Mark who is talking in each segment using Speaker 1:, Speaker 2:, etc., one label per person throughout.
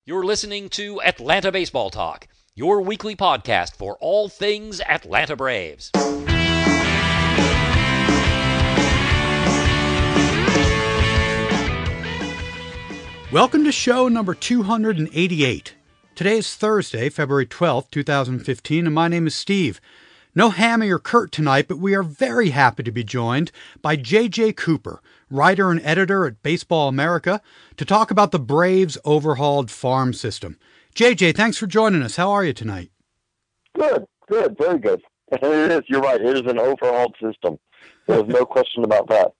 Speaker 1: You're listening to Atlanta Baseball Talk, your weekly podcast for all things Atlanta Braves.
Speaker 2: Welcome to show number 288. Today is Thursday, February 12th, 2015, and my name is Steve. No Hammy or Kurt tonight, but we are very happy to be joined by J.J. Cooper, writer and editor at Baseball America, to talk about the Braves' overhauled farm system. J.J., thanks for joining us. How are you tonight?
Speaker 3: Good, very good. It is, you're right, it is an overhauled system. There's no question about that.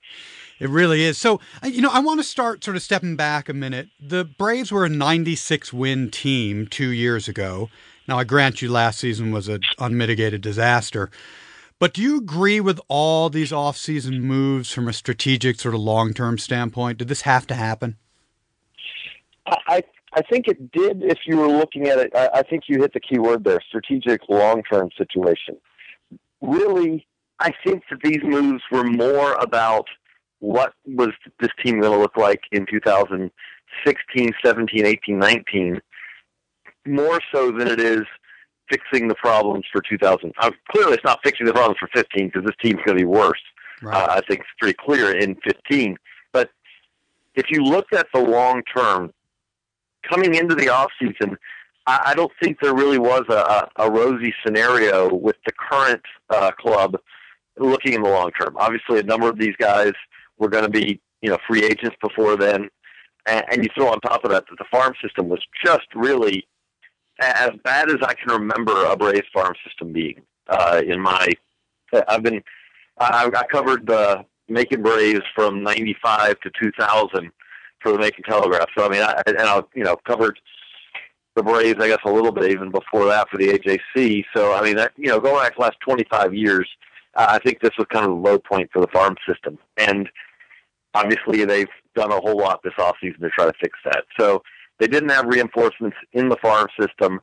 Speaker 2: It really is. So, I want to start sort of stepping back a minute. The Braves were a 96-win team 2 years ago. Now, I grant you last season was an unmitigated disaster. But do you agree with all these off-season moves from a strategic sort of long-term standpoint? Did this have to happen?
Speaker 3: I think it did if you were looking at it. I think you hit the key word there, strategic long-term situation. Really, I think that these moves were more about what was this team going to look like in 2016, 17, 18, 19, more so than it is fixing the problems for 2000. Clearly, it's not fixing the problems for 15 because this team's going to be worse. Right. I think it's pretty clear in 15. But if you looked at the long term, coming into the offseason, I don't think there really was a rosy scenario with the current club looking in the long term. Obviously, a number of these guys were going to be free agents before then. And you throw on top of that the farm system was just really as bad as I can remember a Braves farm system being. I covered the Macon Braves from 95 to 2000 for the Macon Telegraph. So I covered the Braves, I guess, a little bit even before that for the AJC. So going back the last 25 years, I think this was kind of the low point for the farm system. And obviously they've done a whole lot this offseason to try to fix that. So they didn't have reinforcements in the farm system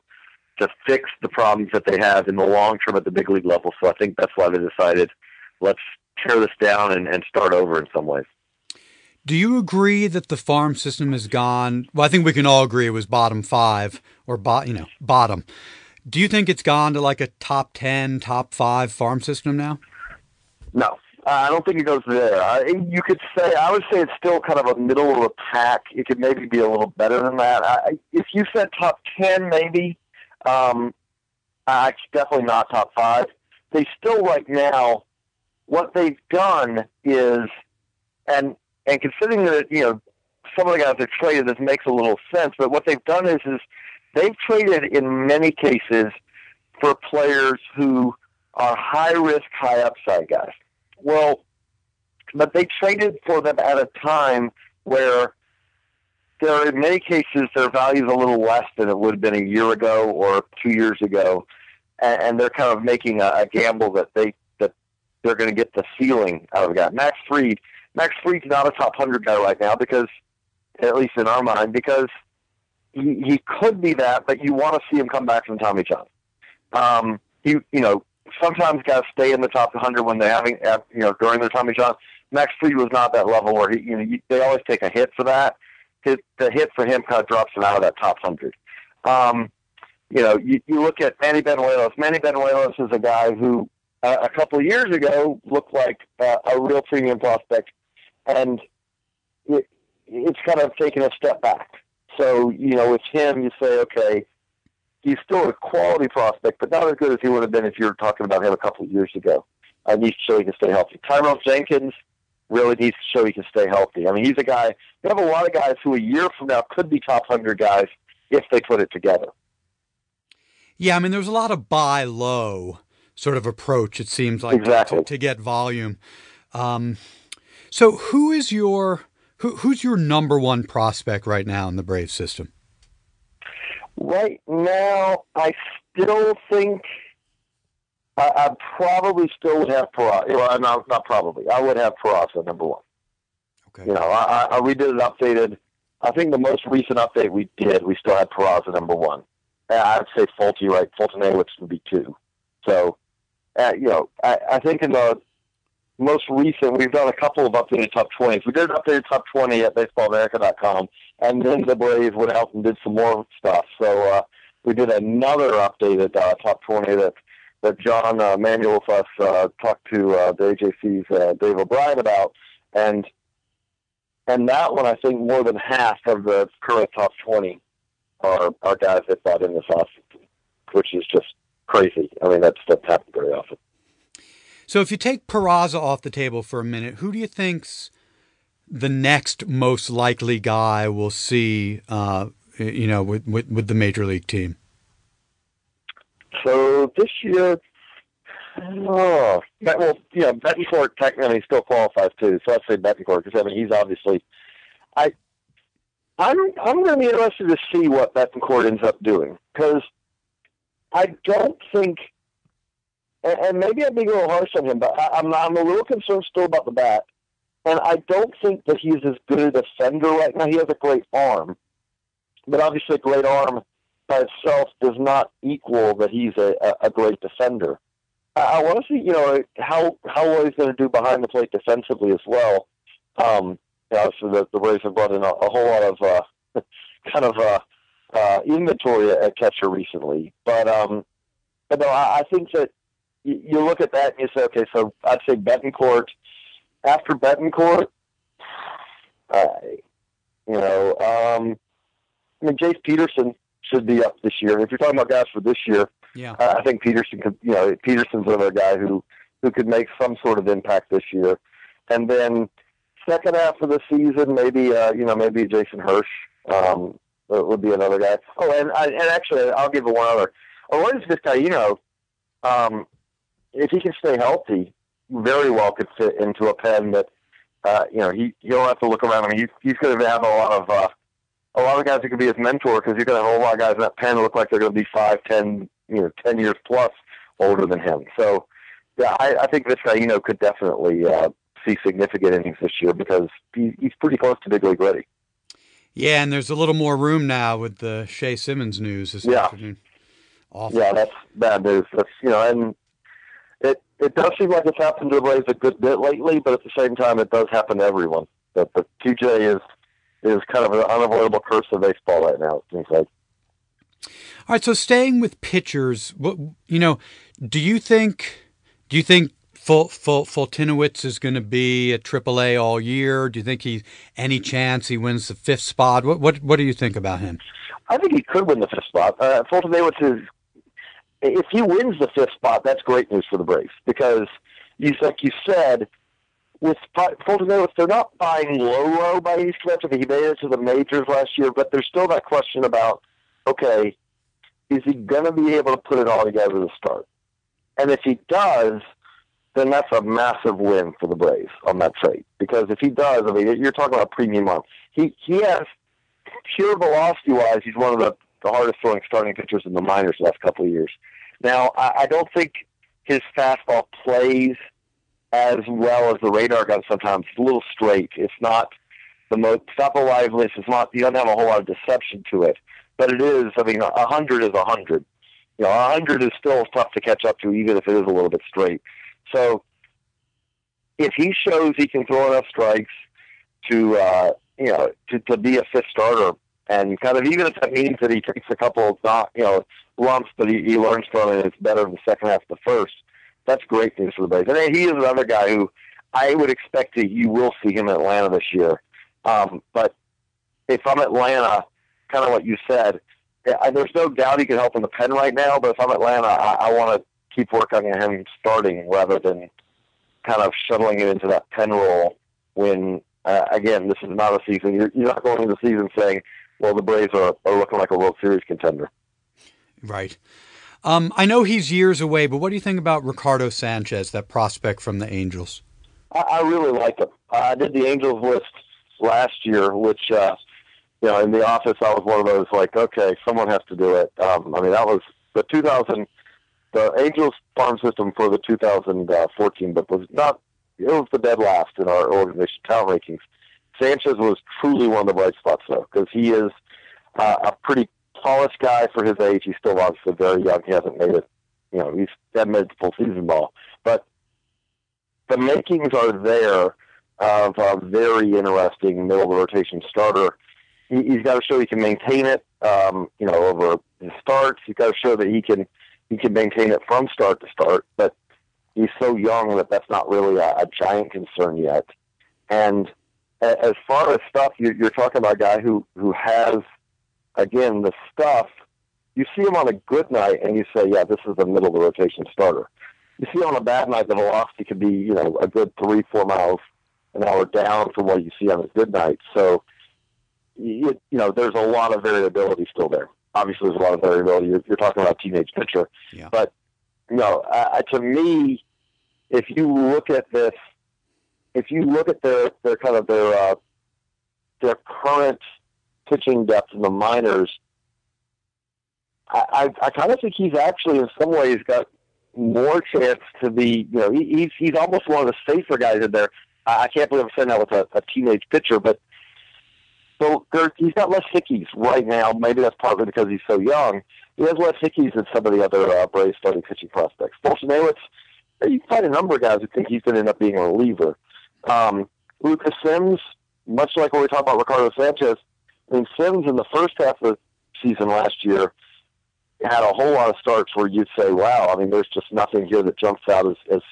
Speaker 3: to fix the problems that they have in the long term at the big league level. So I think that's why they decided, let's tear this down and start over in some ways.
Speaker 2: Do you agree that the farm system has gone, well, I think we can all agree it was bottom five or bottom. Do you think it's gone to like a top 10, top 5 farm system now?
Speaker 3: No. I don't think it goes there. I would say it's still kind of a middle of the pack. It could maybe be a little better than that. If you said top 10, maybe, definitely not top 5. They still, right now, what they've done is, and considering that, some of the guys they've traded, this makes a little sense, but what they've done is they've traded in many cases for players who are high-risk, high-upside guys. Well, but they traded for them at a time where in many cases, their value is a little less than it would have been a year ago or 2 years ago, and they're kind of making a gamble that they're going to get the ceiling out of the guy. Max Fried's not a top 100 guy right now because, at least in our mind, because he could be that, but you want to see him come back from Tommy John. Sometimes guys stay in the top 100 when they're having, during their Tommy John. Max Fried was not that level where they always take a hit for that. The hit for him kind of drops him out of that top 100. You look at Manny Banuelos. Manny Banuelos is a guy who a couple of years ago looked like a real premium prospect, and it's kind of taken a step back. So, with him, you say, okay, he's still a quality prospect, but not as good as he would have been if you were talking about him a couple of years ago. Needs to show he can stay healthy. Tyrell Jenkins really needs to show he can stay healthy. He's a guy, you have a lot of guys who a year from now could be top 100 guys if they put it together.
Speaker 2: Yeah, there's a lot of buy low sort of approach, it seems like,
Speaker 3: exactly.
Speaker 2: to get volume. So who's your number one prospect right now in the Braves system?
Speaker 3: Right now, I still think I probably still would have Peraza. Well, not probably. I would have Peraza number one. Okay. We did an updated. I think the most recent update we did, we still had Peraza number one. I'd say Fulte, right? Fulton would be 2. So, I think in the most recent, we've done a couple of updated top 20s. We did an updated top 20 at baseballamerica.com, and then the Braves went out and did some more stuff. So we did another updated top 20 that John Manuel with us talked to the AJC's Dave O'Brien about, and that one, I think more than half of the current top 20 are guys that bought in this offseason, which is just crazy. I mean, that doesn't happen very often.
Speaker 2: So if you take Peraza off the table for a minute, who do you think's the next most likely guy we'll see, with the major league team?
Speaker 3: So this year, Betancourt technically still qualifies too. So I'd say Betancourt because he's obviously. I'm going to be interested to see what Betancourt ends up doing because I don't think. And maybe I'm being a little harsh on him, but I'm a little concerned still about the bat. And I don't think that he's as good a defender right now. He has a great arm. But obviously a great arm by itself does not equal that he's a great defender. I want to see, how well he's going to do behind the plate defensively as well. Obviously the Braves have brought in a whole lot of inventory at catcher recently. But no, I think that you look at that and you say, okay, so I'd say Betancourt. After Betancourt, Jace Peterson should be up this year. If you're talking about guys for this year,
Speaker 2: yeah,
Speaker 3: I think Peterson could. Peterson's another guy who could make some sort of impact this year. And then second half of the season, maybe Jason Hirsch would be another guy. Oh, and actually, I'll give it one other. What is this guy? If he can stay healthy, very well could fit into a pen that, you don't have to look around. I mean, he's going to have a lot of guys who could be his mentor because you're going to have a whole lot of guys in that pen that look like they're going to be 5, 10, 10 years plus older than him. So, yeah, I think this guy, could definitely see significant innings this year because he's pretty close to big league ready.
Speaker 2: Yeah, and there's a little more room now with the Shea Simmons news this afternoon. Awful. Yeah,
Speaker 3: that's bad news. That's, and it does seem like it's happened to the Braves a good bit lately, but at the same time, it does happen to everyone. But TJ is kind of an unavoidable curse of baseball right now, it seems like.
Speaker 2: All right, so staying with pitchers, do you think Fultinowicz is going to be at AAA all year? Do you think any chance he wins the 5th spot? What do you think about him?
Speaker 3: I think he could win the 5th spot. Fultinowicz is. If he wins the 5th spot, that's great news for the Braves because, like you said, with Fultonowicz, they're not buying low by any stretch. I think he made it to the majors last year, but there's still that question about, okay, is he going to be able to put it all together to start? And if he does, then that's a massive win for the Braves on that trade because if he does, you're talking about a premium arm. He has pure velocity-wise, he's one of the hardest throwing starting pitchers in the minors the last couple of years. Now, I don't think his fastball plays as well as the radar gun sometimes. It's a little straight. It's not the liveliness. It's not, he doesn't have a whole lot of deception to it. But it is, 100 is 100. 100 is still tough to catch up to, even if it is a little bit straight. So, if he shows he can throw enough strikes to be a 5th starter, and kind of even if that means that he takes a couple of lumps, but he learns from it and it's better in the second half of the first, that's great news for the Braves. And he is another guy who I would expect that you will see him in Atlanta this year. But if I'm Atlanta, kind of what you said, there's no doubt he can help in the pen right now, but if I'm Atlanta, I want to keep working on him starting rather than kind of shuttling it into that pen role when, again, this is not a season. You're not going into the season saying, well, the Braves are looking like a World Series contender.
Speaker 2: Right. I know he's years away, but what do you think about Ricardo Sanchez, that prospect from the Angels?
Speaker 3: I really like him. I did the Angels list last year, which, in the office, I was one of those like, okay, someone has to do it. That was the Angels farm system for the 2014, but it was the dead last in our organization talent rankings. Sanchez was truly one of the bright spots, though, because he is a pretty polished guy for his age. He's still obviously very young. He hasn't made it, he hasn't made the full season ball. But the makings are there of a very interesting middle of the rotation starter. He's got to show he can maintain it, over his starts. He's got to show that he can maintain it from start to start. But he's so young that that's not really a giant concern yet. And as far as stuff, you're talking about a guy who has, again, the stuff. You see him on a good night, and you say, yeah, this is a middle of the rotation starter. You see him on a bad night, the velocity could be, a good 3-4 miles an hour down from what you see on a good night. So, there's a lot of variability still there. Obviously, there's a lot of variability. You're talking about a teenage pitcher.
Speaker 2: Yeah.
Speaker 3: But, to me, if you look at this, if you look at their current pitching depth in the minors, I kind of think he's actually in some ways got more chance to be, he's almost one of the safer guys in there. I can't believe I'm saying that with a teenage pitcher, but so he's got less hickeys right now. Maybe that's partly because he's so young. He has less hickeys than some of the other Braves starting pitching prospects. Fortunately, you can find a number of guys who think he's going to end up being a reliever. Lucas Sims, much like when we talk about Ricardo Sanchez, Sims in the first half of the season last year had a whole lot of starts where you'd say, wow, there's just nothing here that jumps out as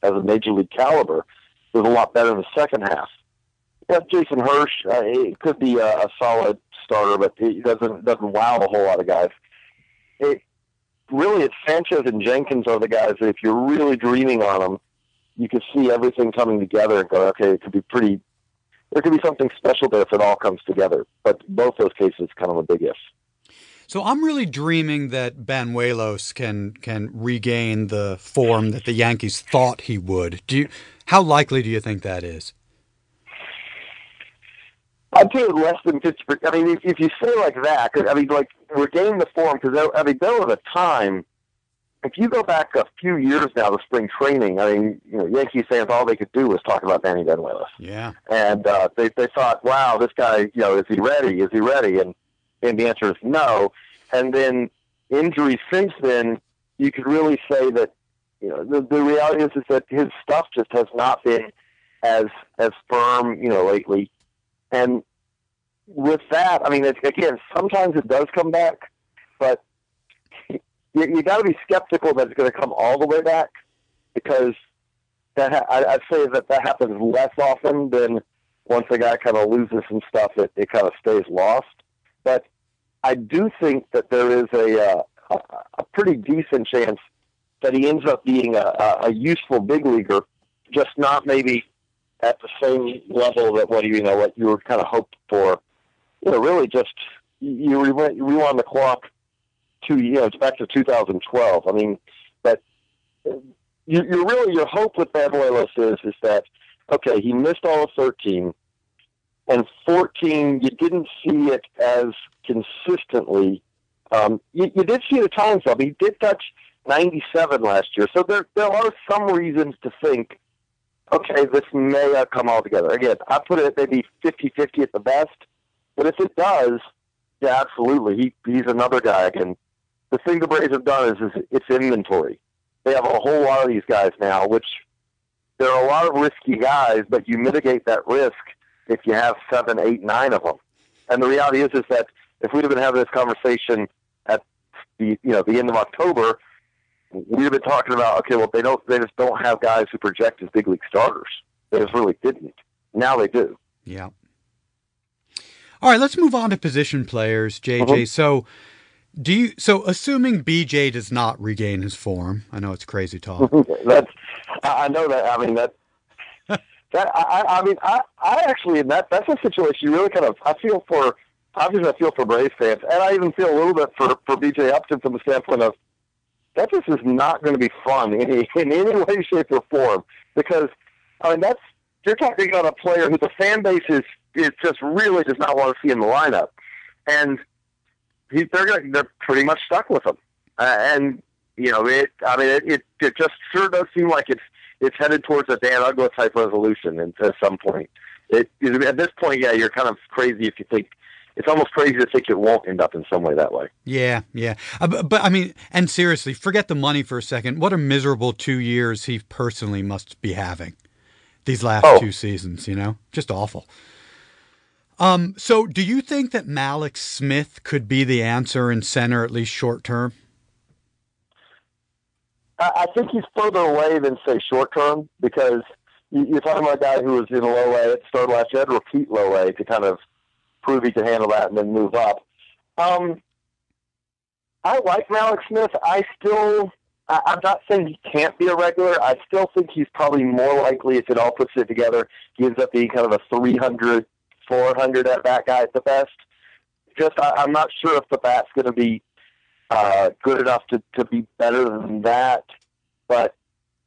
Speaker 3: a major league caliber. It was a lot better in the second half. Yeah, Jason Hirsch, it could be a solid starter, but it doesn't wow a whole lot of guys. It's Sanchez and Jenkins are the guys that if you're really dreaming on them, you can see everything coming together and go, okay, there could be something special there if it all comes together. But both those cases, kind of a big if.
Speaker 2: So I'm really dreaming that Banuelos can regain the form that the Yankees thought he would. How likely do you think that is?
Speaker 3: I'd say less than 50%. If you say like that, regain the form, because there was a time. If you go back a few years now to spring training, Yankees fans, all they could do was talk about Manny Banuelos.
Speaker 2: Yeah.
Speaker 3: And they thought, wow, this guy, is he ready? Is he ready? And the answer is no. And then injuries since then, you could really say that, the reality is that his stuff just has not been as firm, lately. And with that, again, sometimes it does come back, but you got to be skeptical that it's going to come all the way back, because I'd say that happens less often than once a guy kind of loses some stuff, it kind of stays lost. But I do think that there is a pretty decent chance that he ends up being a useful big leaguer, just not maybe at the same level that what you were kind of hoped for. Really just you rewind the clock back to 2012. But your hope with Banuelos is that, okay, he missed all of 13, and 14 you didn't see it as consistently. You did see it at times, though. He did touch 97 last year, so there are some reasons to think, okay, this may have come all together. Again, I put it at maybe 50-50 at the best, but if it does, yeah, absolutely, he's another guy. Again, the thing the Braves have done is it's inventory. They have a whole lot of these guys now, which there are a lot of risky guys, but you mitigate that risk if you have 7, 8, 9 of them. And the reality is that if we'd have been having this conversation at the end of October, we'd have been talking about, okay, well, they just don't have guys who project as big league starters. They just really didn't. Now they do.
Speaker 2: Yeah. All right, let's move on to position players, JJ. Mm-hmm. So assuming BJ does not regain his form, I know it's crazy talk.
Speaker 3: I know that. I actually, that's a situation you really I feel for Braves fans, and I even feel a little bit for BJ Upton from the standpoint of that just is not going to be fun in any way, shape, or form, because you're talking about a player who the fan base is just really does not want to see in the lineup, and they're pretty much stuck with him, it just sure does seem like it's headed towards a Dan Uggla type resolution, and at some point, at this point, yeah, you're kind of crazy if you think it's almost crazy to think it won't end up in some way that way.
Speaker 2: Yeah, yeah. But I mean, and seriously, forget the money for a second. What a miserable 2 years he personally must be having these last 2 seasons, just awful. So do you think that Malik Smith could be the answer in center, at least short term?
Speaker 3: I think he's further away than, say, short term, because you're talking about a guy who was in low A at the start last year, had to repeat low A to kind of prove he could handle that and then move up. I like Malik Smith. I'm not saying he can't be a regular. I still think he's probably more likely, if it all puts it together, he ends up being kind of a 300, 400 at-bat guy at the best. I'm not sure if the bat's going to be good enough to be better than that, but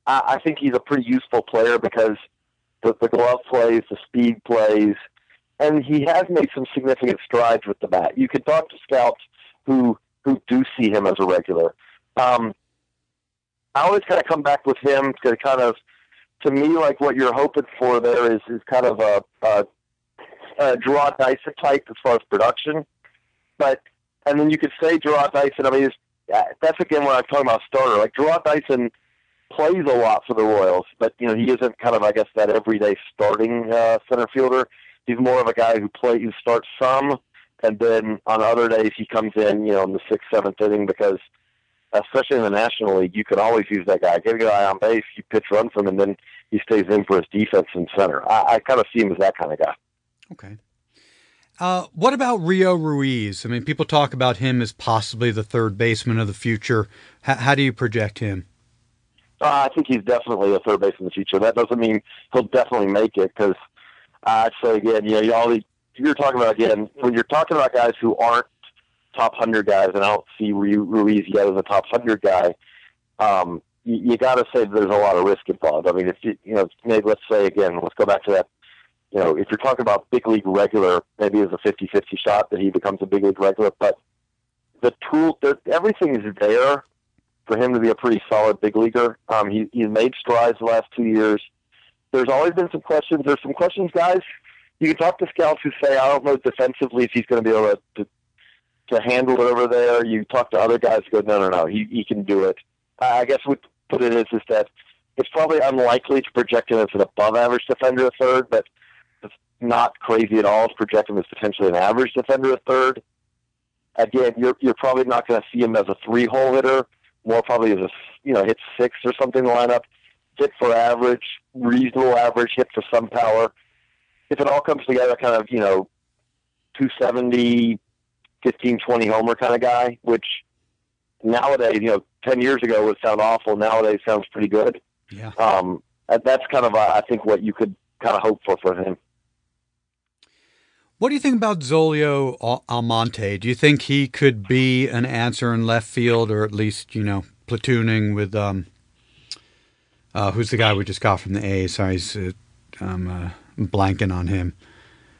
Speaker 3: I think he's a pretty useful player because the glove plays, the speed plays, and he has made some significant strides with the bat. You could talk to scouts who do see him as a regular. I always kind of come back with him to kind of, to me, like what you're hoping for there is kind of a draw Dyson type as far as production. And then you could say Draw Dyson, I mean, that's again what I'm talking about starter. Like Draw Dyson plays a lot for the Royals, but he isn't kind of, I guess, that everyday starting center fielder. He's more of a guy who starts some, and then on other days he comes in, in the 6th, 7th inning, because especially in the National League, you can always use that guy. Get a guy on base, you pitch run from him, and then he stays in for his defense in center. I kind of see him as that kind of guy.
Speaker 2: Okay. What about Rio Ruiz? I mean, people talk about him as possibly the third baseman of the future. How do you project him?
Speaker 3: I think he's definitely a third baseman in the future. That doesn't mean he'll definitely make it, because I'd say, again, you're talking about, again, when you're talking about guys who aren't top 100 guys, and I don't see Ruiz yet as a top 100 guy, you got to say that there's a lot of risk involved. I mean, if maybe let's say, again, let's go back to that. If you're talking about big league regular, maybe it's a 50-50 shot that he becomes a big league regular. But the tool, everything is there for him to be a pretty solid big leaguer. He's made strides the last 2 years. There's always been some questions. There's some questions, guys. You can talk to scouts who say, I don't know defensively if he's going to be able to handle it over there. You talk to other guys who go, no, he can do it. I guess what put it is that it's probably unlikely to project him as an above-average defender at third, but it's not crazy at all to project him as potentially an average defender at third. Again, you're probably not going to see him as a 3-hole hitter, more probably as a hit 6 or something in the lineup, hit for average, reasonable average, hit for some power. If it all comes together, kind of 270, 15, 20 homer kind of guy, which nowadays 10 years ago would sound awful. Nowadays sounds pretty good.
Speaker 2: Yeah.
Speaker 3: That's kind of I think what you could kind of hope for him.
Speaker 2: What do you think about Zoilo Almonte? Do you think he could be an answer in left field, or at least, platooning with who's the guy we just got from the A's? Sorry, I'm blanking on him.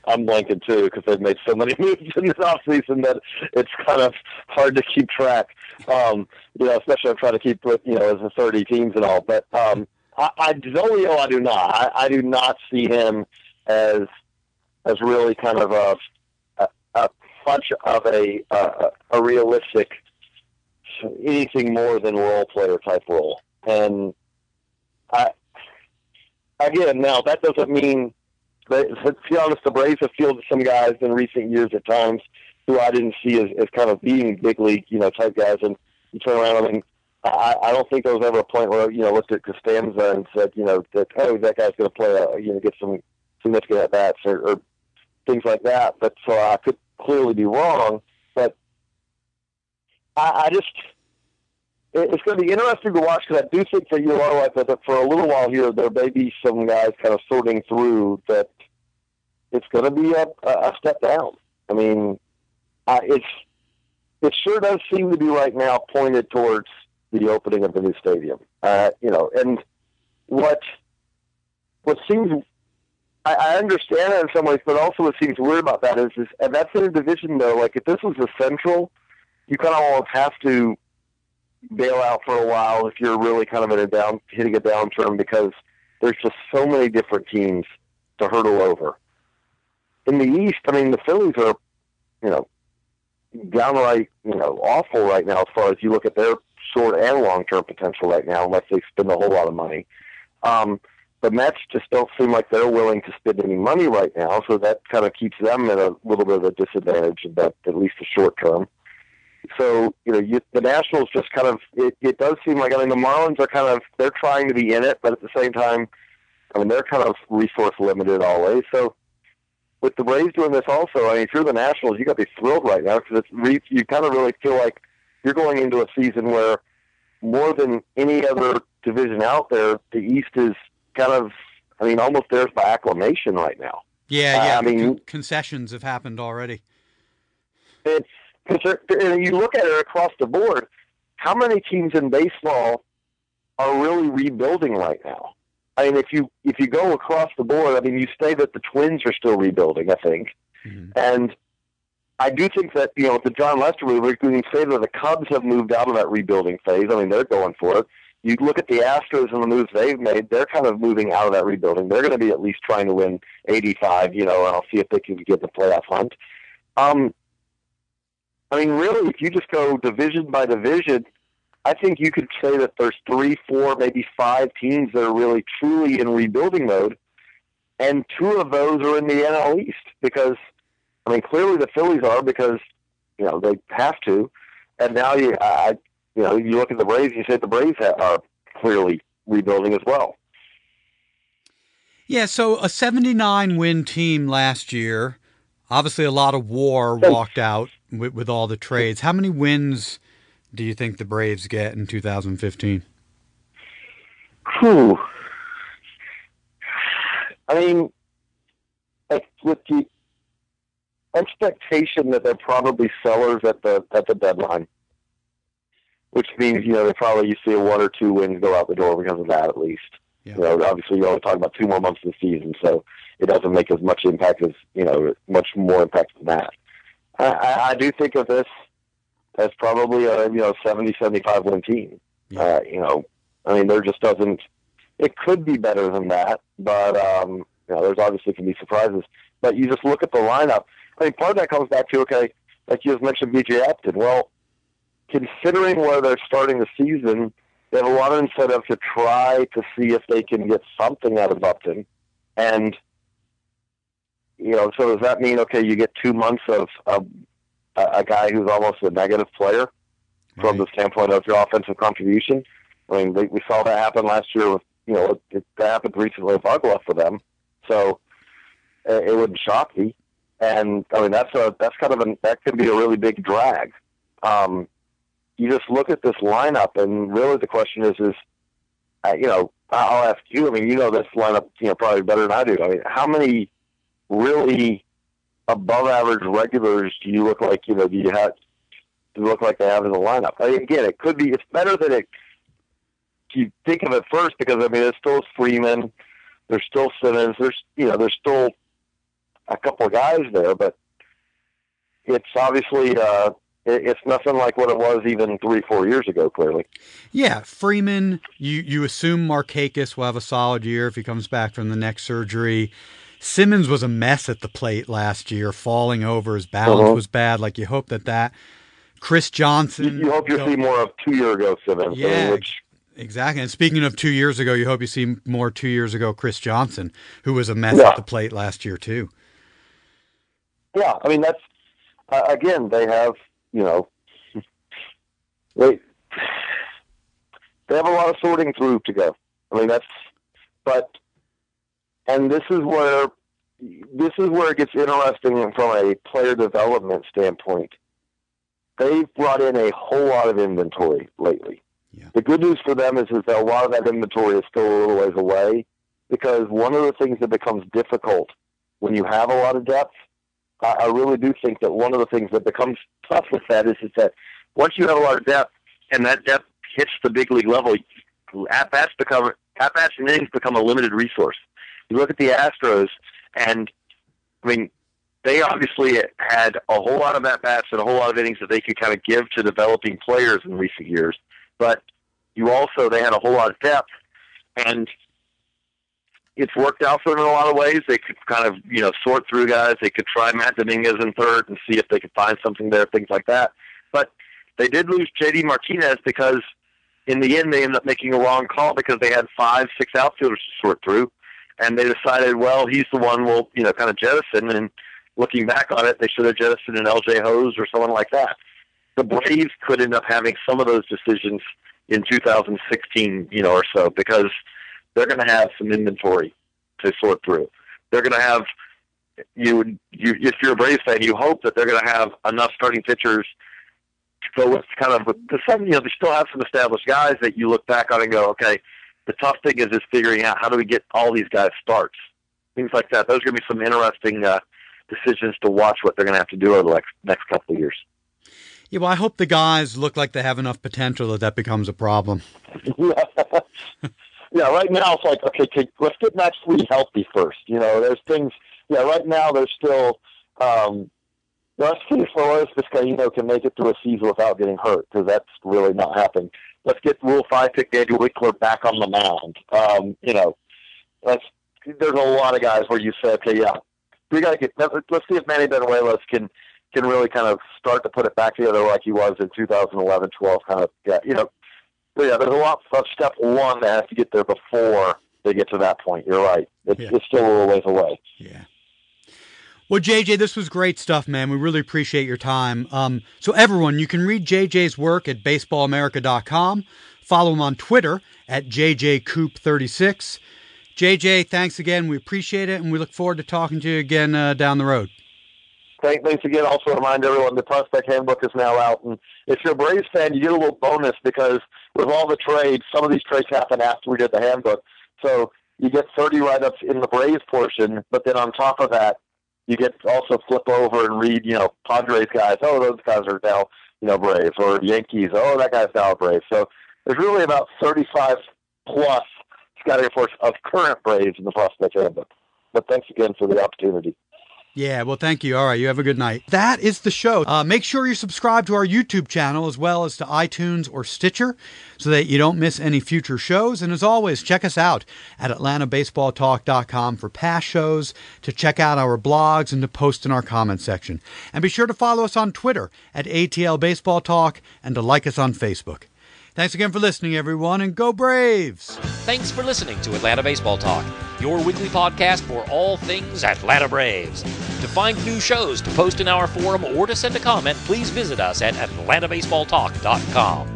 Speaker 3: I'm blanking too, because they've made so many moves in this offseason that it's kind of hard to keep track. Especially I'm trying to keep with as the 30 teams and all. But Zoilo, I do not. I do not see him as really kind of a much of a realistic anything more than role player type role. And now that doesn't mean. To be honest, the Braves have fielded some guys in recent years at times who I didn't see as kind of being big league, type guys. And you turn around and I don't think there was ever a point where, looked at Costanza and said, that guy's going to play, get some significant at-bats or things like that. But so I could clearly be wrong. But it's going to be interesting to watch, because I do think that you are right that for a little while here, there may be some guys kind of sorting through that it's going to be a step down. I mean, it sure does seem to be right now pointed towards the opening of the new stadium. And what seems, I understand that in some ways, but also what seems weird about that is and that's in a division though, like if this was the Central, you kind of almost have to bail out for a while if you're really kind of hitting a downturn, because there's just so many different teams to hurdle over. In the East, I mean, the Phillies are downright, awful right now as far as you look at their short and long-term potential right now, unless they spend a whole lot of money. The Mets just don't seem like they're willing to spend any money right now, so that kind of keeps them at a little bit of a disadvantage, at least the short term. So, the Nationals just kind of, it does seem like, the Marlins are they're trying to be in it, but at the same time, they're kind of resource limited always. So, with the Braves doing this also, if you're the Nationals, you got to be thrilled right now because you kind of really feel like you're going into a season where more than any other division out there, the East is kind of, almost theirs by acclamation right now.
Speaker 2: Yeah. Concessions have happened already.
Speaker 3: And you look at it across the board, how many teams in baseball are really rebuilding right now? If you go across the board, you say that the Twins are still rebuilding, I think. Mm-hmm. And I do think that, with the John Lester move, we can say that the Cubs have moved out of that rebuilding phase. They're going for it. You look at the Astros and the moves they've made, they're kind of moving out of that rebuilding. They're going to be at least trying to win 85, and I'll see if they can get the playoff hunt. Really, if you just go division by division, I think you could say that there's 3, 4, maybe 5 teams that are really truly in rebuilding mode, and 2 of those are in the NL East because, clearly the Phillies are because, they have to, and now you look at the Braves, you say the Braves are clearly rebuilding as well.
Speaker 2: Yeah, so a 79-win team last year, obviously a lot of WAR walked out with all the trades. How many wins do you think the Braves get in 2015?
Speaker 3: With the expectation that they're probably sellers at the deadline, which means, you see a 1 or 2 wins go out the door because of that at least. Yeah. Obviously you only talk about 2 more months of the season, so it doesn't make as much impact as, much more impact than that. I do think of this as probably a 70, 75 win team. Yeah. There just doesn't. It could be better than that, but there's obviously can be surprises. But you just look at the lineup. Part of that comes back to like you just mentioned, B.J. Upton. Well, considering where they're starting the season, they have a lot of incentive to try to see if they can get something out of Upton, and. So does that mean, you get 2 months of a guy who's almost a negative player from the standpoint of your offensive contribution? We saw that happen last year with, it happened recently with Ugla for them. So it wouldn't shock me. And, that could be a really big drag. You just look at this lineup, and really the question is I'll ask you, this lineup, probably better than I do. How many really above average regulars do you look like, do you look like they have in the lineup? Again, it could be, it's better than it, you think of it first because, there's still Freeman, there's still Simmons, there's still a couple of guys there, but it's obviously, it's nothing like what it was even 3-4 years ago, clearly.
Speaker 2: Yeah, Freeman, you assume Markakis will have a solid year if he comes back from the neck surgery. Simmons was a mess at the plate last year, falling over. His balance was bad. You hope that Chris Johnson.
Speaker 3: You hope you see more of 2 years ago Simmons.
Speaker 2: Yeah, exactly. And speaking of 2 years ago, you hope you see more 2 years ago Chris Johnson, who was a mess at the plate last year too.
Speaker 3: Yeah, that's again. They have they have a lot of sorting through to go. And this is where it gets interesting from a player development standpoint. They've brought in a whole lot of inventory lately. Yeah. The good news for them is that a lot of that inventory is still a little ways away, because one of the things that becomes difficult when you have a lot of depth, I really do think that one of the things that becomes tough with that is that once you have a lot of depth and that depth hits the big league level, at-bats and innings become a limited resource. You look at the Astros, and they obviously had a whole lot of at-bats and a whole lot of innings that they could kind of give to developing players in recent years. But they had a whole lot of depth, and it's worked out for them in a lot of ways. They could kind of, sort through guys. They could try Matt Dominguez in third and see if they could find something there, things like that. But they did lose J.D. Martinez because in the end they ended up making a wrong call because they had 5-6 outfielders to sort through. And they decided, well, he's the one we'll, kind of jettison. And looking back on it, they should have jettisoned an L.J. Hose or someone like that. The Braves could end up having some of those decisions in 2016, or so, because they're going to have some inventory to sort through. They're going to have, if you're a Braves fan, you hope that they're going to have enough starting pitchers to go with kind of the seven. They still have some established guys that you look back on and go, okay, the tough thing is figuring out how do we get all these guys starts, things like that. Those are going to be some interesting decisions to watch what they're going to have to do over the next couple of years.
Speaker 2: Yeah, well, I hope the guys look like they have enough potential that becomes a problem.
Speaker 3: Yeah, right now it's like, okay, let's get Max Fried healthy first. There's things. Yeah, right now there's still. Let's see if Lourdes Vizcaíno can make it through a season without getting hurt, because that's really not happening. Let's get Rule 5 pick Daniel Wickler back on the mound. There's a lot of guys where you say, okay, yeah, we got to get. Let's see if Manny Banuelos can really kind of start to put it back together like he was in 2011, 12. Kind of, But yeah, there's a lot of step one that has to get there before they get to that point. You're right. It's still a little ways away.
Speaker 2: Yeah. Well, JJ, this was great stuff, man. We really appreciate your time. So everyone, you can read JJ's work at baseballamerica.com. Follow him on Twitter at JJCoop36. JJ, thanks again. We appreciate it, and we look forward to talking to you again down the road.
Speaker 3: Thanks again. Also remind everyone the Prospect Handbook is now out. And if you're a Braves fan, you get a little bonus because with all the trades, some of these trades happen after we did the handbook. So you get 30 write-ups in the Braves portion, but then on top of that, you get to also flip over and read, Padres guys. Oh, those guys are now, Braves, or Yankees. Oh, that guy's now a Brave. So there's really about 35 plus scouting reports of current Braves in the Prospect Handbook. But thanks again for the opportunity.
Speaker 2: Yeah, well, thank you. All right, you have a good night. That is the show. Make sure you subscribe to our YouTube channel as well as to iTunes or Stitcher so that you don't miss any future shows. And as always, check us out at AtlantaBaseballTalk.com for past shows, to check out our blogs, and to post in our comments section. And be sure to follow us on Twitter at ATL Baseball Talk and to like us on Facebook. Thanks again for listening, everyone, and go Braves!
Speaker 1: Thanks for listening to Atlanta Baseball Talk, your weekly podcast for all things Atlanta Braves. To find new shows, to post in our forum, or to send a comment, please visit us at AtlantaBaseballTalk.com.